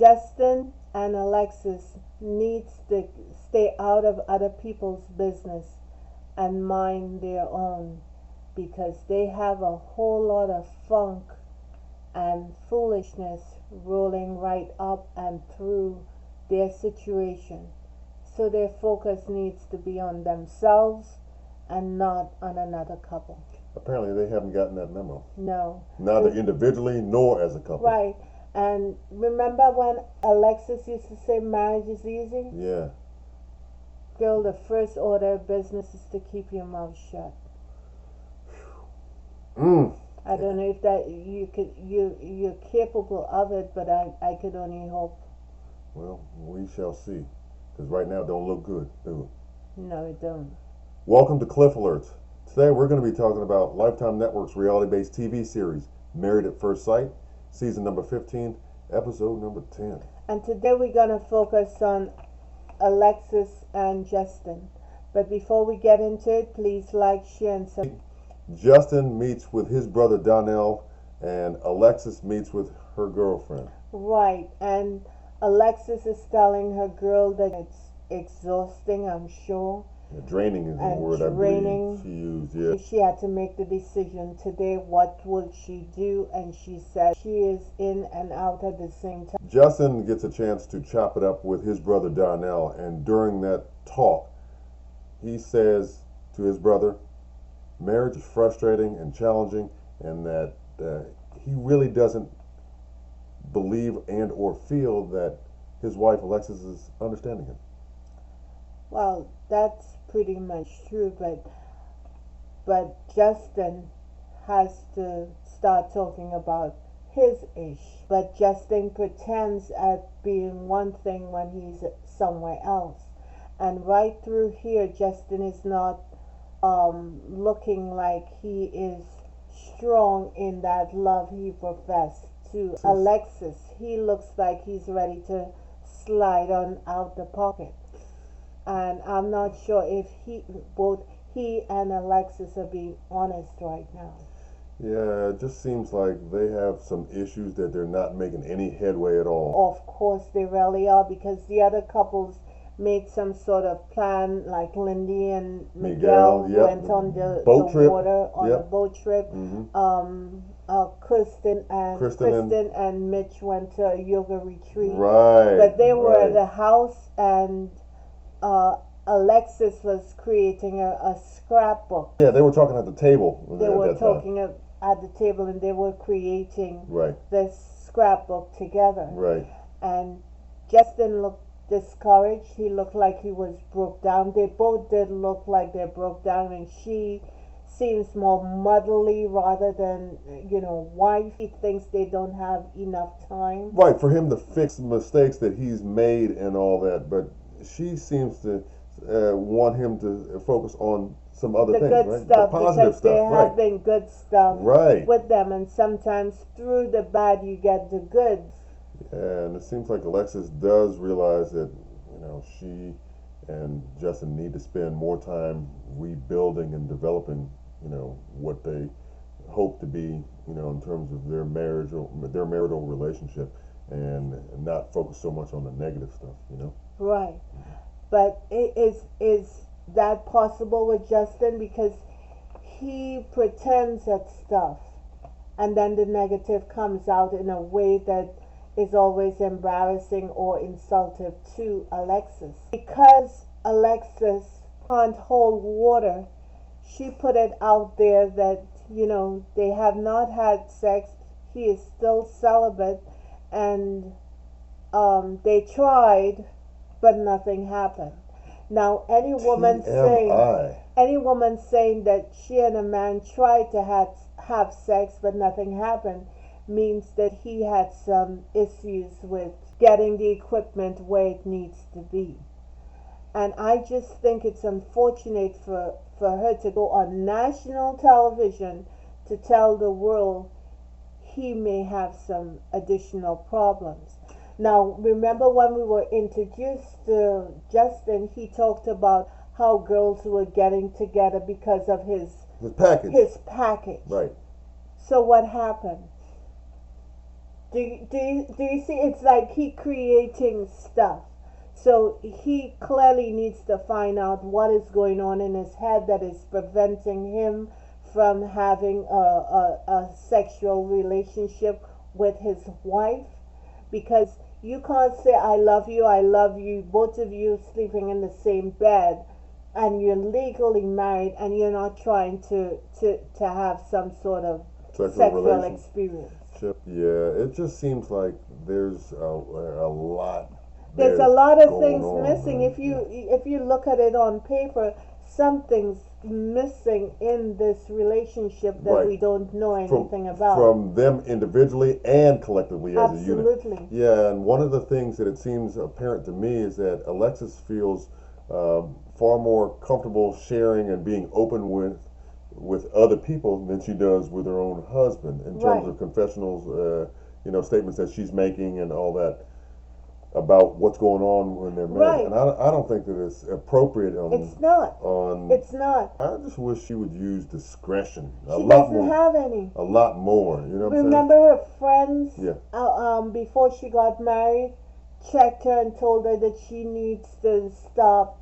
Justin and Alexis needs to stay out of other people's business and mind their own, because they have a whole lot of funk and foolishness rolling right up and through their situation. So their focus needs to be on themselves and not on another couple. Apparently, they haven't gotten that memo. No. Neither individually nor as a couple. Right. And remember when Alexis used to say marriage is easy? Yeah. Girl, the first order of business is to keep your mouth shut. I don't know if that you're capable of it, but I could only hope. Well, we shall see. Because right now it don't look good, do it? No, it don't. Welcome to Cliff Alerts. Today we're going to be talking about Lifetime Network's reality-based TV series, Married at First Sight, season number 15, episode number 10. And today we're going to focus on Alexis and Justin. But before we get into it, please like, share, and subscribe. Justin meets with his brother Donnell, and Alexis meets with her girlfriend. Right, and Alexis is telling her girl that it's exhausting, I'm sure. Yeah, draining is the word I believe she used. Yeah. She had to make the decision today. What will she do? And she said she is in and out at the same time. Justin gets a chance to chop it up with his brother Donnell, and during that talk, he says to his brother, marriage is frustrating and challenging, and that he really doesn't believe and or feel that his wife Alexis is understanding him. Well, that's pretty much true, but Justin has to start talking about his ish. But Justin pretends at being one thing when he's somewhere else. And right through here, Justin is not looking like he is strong in that love he professed to Alexis. He looks like he's ready to slide on out the pocket. And I'm not sure if both he and Alexis are being honest right now. Yeah, it just seems like they have some issues that they're not making any headway at all. Of course they really are, because the other couples made some sort of plan, like Lindy and Miguel went on the water on a boat trip. Kristen and Mitch went to a yoga retreat. Right. But they were at the house, and Alexis was creating a scrapbook. Yeah, they were talking at the table. They were talking at the table, and they were creating this scrapbook together. Right. And Justin looked discouraged. He looked like he was broke down. They both did look like they broke down, and she seems more motherly rather than, wife. He thinks they don't have enough time. Right, for him to fix mistakes that he's made and all that, but she seems to want him to focus on some other things, good right? Stuff, the positive because stuff, there have been good stuff with them, and sometimes through the bad you get the good. And it seems like Alexis does realize that, she and Justin need to spend more time rebuilding and developing, what they hope to be, in terms of their marital relationship, and not focus so much on the negative stuff, Right. But is that possible with Justin? Because he pretends at stuff, and then the negative comes out in a way that is always embarrassing or insultive to Alexis. Because Alexis can't hold water, she put it out there that, they have not had sex. He is still celibate, and they tried, but nothing happened. Now, any woman saying that she and a man tried to have sex but nothing happened means that he had some issues with getting the equipment where it needs to be. And I just think it's unfortunate for her to go on national television to tell the world he may have some additional problems. Now, remember when we were introduced to Justin, he talked about how girls were getting together because of his package. Right. So what happened? Do you see? It's like he creating stuff. So he clearly needs to find out what is going on in his head that is preventing him from having a sexual relationship with his wife. Because you can't say, I love you, both of you sleeping in the same bed, and you're legally married and you're not trying to have some sort of sexual experience. Yeah, it just seems like there's a lot. There's a lot of things on, missing. man. If you look at it on paper, something's missing in this relationship that Right. we don't know anything about. From them individually and collectively as a unit. Absolutely. Yeah, and one of the things that it seems apparent to me is that Alexis feels far more comfortable sharing and being open with other people than she does with her own husband in terms Right. of confessionals, statements that she's making and all that about what's going on when they're married. Right. And I don't think that it's appropriate on. It's not. On. It's not. I just wish she would use discretion a She lot doesn't more. have any. A lot more. You know what I'm saying? Remember her friends? Yeah. Before she got married, checked her and told her that she needs to stop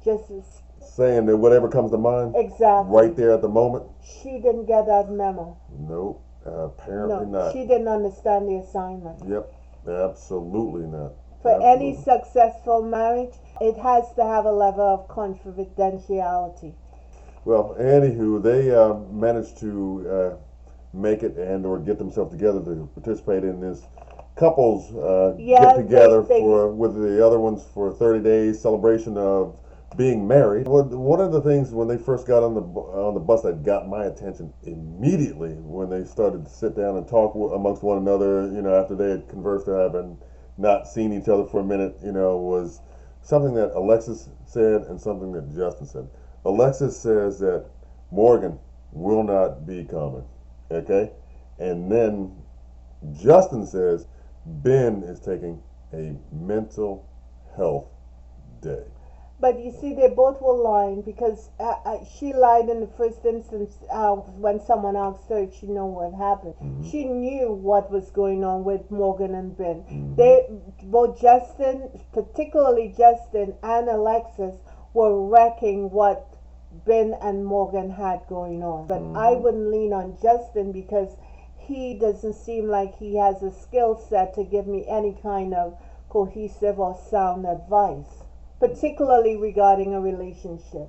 just Saying that whatever comes to mind exactly right there at the moment. She didn't get that memo. Nope. Apparently No, not. she didn't understand the assignment. Yep. Absolutely not. For Absolutely. any successful marriage, it has to have a level of confidentiality. Well, anywho, they managed to make it and or get themselves together to participate in this couples get together with the other ones for 30 days celebration of being married. One of the things when they first got on the bus that got my attention immediately when they started to sit down and talk amongst one another, after they had conversed having not seen each other for a minute, was something that Alexis said and something that Justin said. Alexis says that Morgan will not be coming, okay? And then Justin says Ben is taking a mental health day. But you see, they both were lying because she lied in the first instance when someone asked her if she knew what happened. Mm-hmm. She knew what was going on with Morgan and Ben. Mm-hmm. They, both Justin, particularly Justin and Alexis, were wrecking what Ben and Morgan had going on. But Mm-hmm. I wouldn't lean on Justin because he doesn't seem like he has a skill set to give me any kind of cohesive or sound advice, particularly regarding a relationship.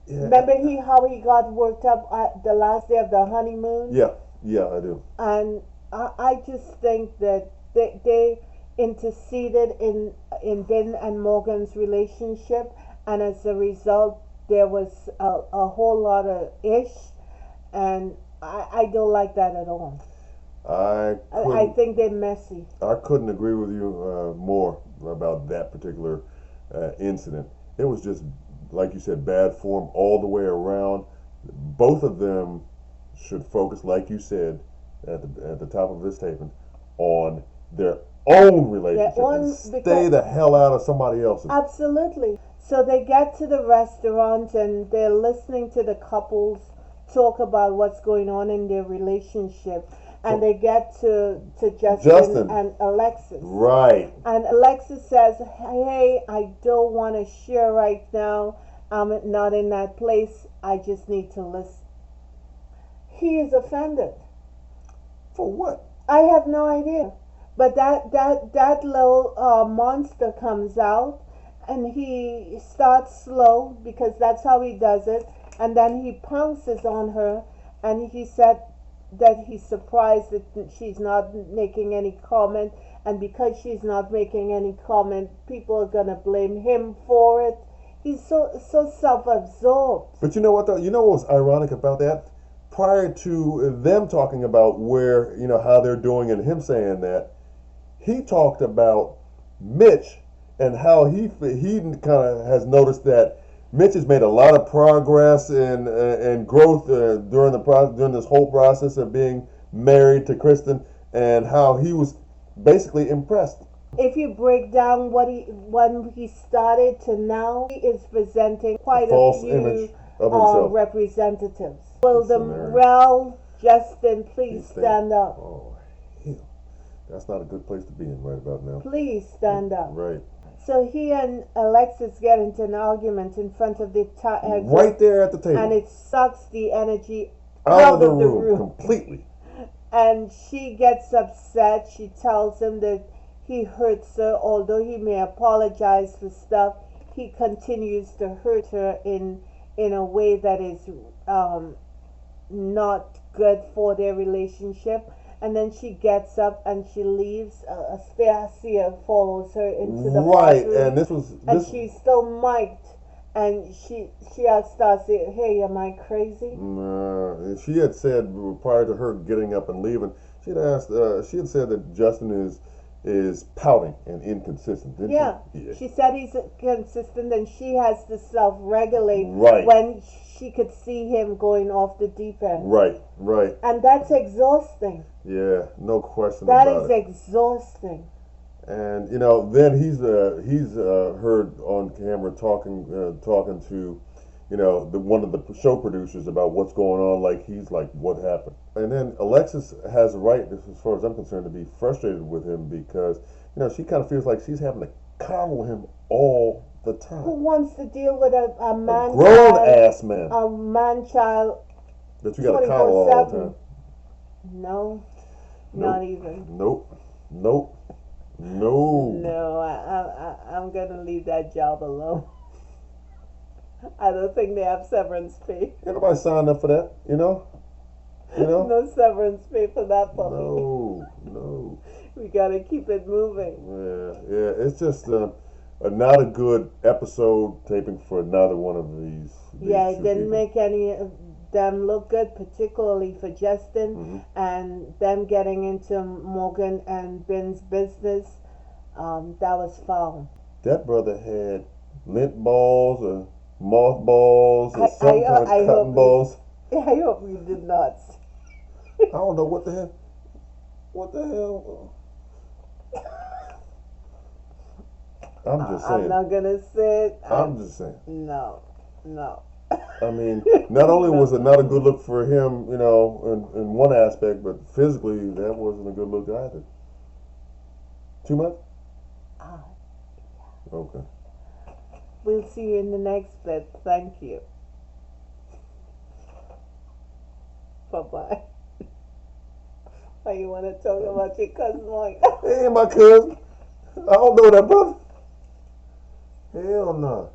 Yeah. Remember how he got worked up at the last day of the honeymoon? Yeah, I do. And I just think that they interceded in Ben and Morgan's relationship, and as a result, there was a whole lot of ish, and I don't like that at all. I think they're messy. I couldn't agree with you more about that particular incident. It was just, like you said, bad form all the way around. Both of them should focus, like you said, at the top of this statement, on their own relationship and stay the hell out of somebody else's. Absolutely. So they get to the restaurant and they're listening to the couples talk about what's going on in their relationship. And they get to Justin and Alexis. Right. And Alexis says, hey, I don't want to share right now. I'm not in that place. I just need to listen. He is offended. For what? I have no idea. But that little monster comes out and he starts slow because that's how he does it. And then he pounces on her and he said that he's surprised that she's not making any comment, and because she's not making any comment, people are gonna blame him for it. He's so self-absorbed. But you know what though? You know what was ironic about that? Prior to them talking about where, how they're doing and him saying that, he talked about Mitch and how he kind of has noticed that Mitch has made a lot of progress and growth during this whole process of being married to Kristen, and how he was basically impressed. If you break down when he started to now, he is presenting quite false a few image of himself. Representatives. Will the Justin please stand up? Oh, hell. That's not a good place to be in right about now. Please stand up. Right. So he and Alexis get into an argument in front of the exit, Right there at the table. and it sucks the energy out of the room completely. And she gets upset. She tells him that he hurts her, although he may apologize for stuff. He continues to hurt her in a way that is not good for their relationship. And then she gets up and she leaves. Stacia follows her into the bathroom. And she's still mic'd. And she asked Stacia, "Hey, am I crazy?" She had said prior to her getting up and leaving, she had said that Justin is pouting and inconsistent. Didn't she? Yeah. She said he's consistent, and she has to self-regulate right. when she could see him going off the deep end. Right. And that's exhausting. Yeah, no question about it. That is exhausting. And then he's heard on camera talking to one of the show producers about what's going on. Like he's like, what happened? And then Alexis has a right, as far as I'm concerned, to be frustrated with him because she kind of feels like she's having to coddle him all the time. Who wants to deal with a man? A grown ass man. A man child. That you got to coddle all the time. No, not even. Nope. No, I'm gonna leave that job alone. I don't think they have severance pay. Ain't nobody signed up for that, No severance pay for that puppy. No. We gotta keep it moving. Yeah. It's just not a good episode taping for neither one of these it didn't make any of them look good, particularly for Justin and them getting into Morgan and Ben's business. That was foul. That brother had lint balls or mothballs or some kind of cotton balls. I hope you did not. I don't know what the hell. What the hell? I'm just saying. I'm not gonna say it. I'm just saying. No. I mean, not only was it not a good look for him, in one aspect, but physically that wasn't a good look either. Too much? Okay. We'll see you in the next bit. Thank you. Bye-bye. Oh, you want to talk about your cousin Mike? Hey, my cousin. I don't know that brother. Hell no.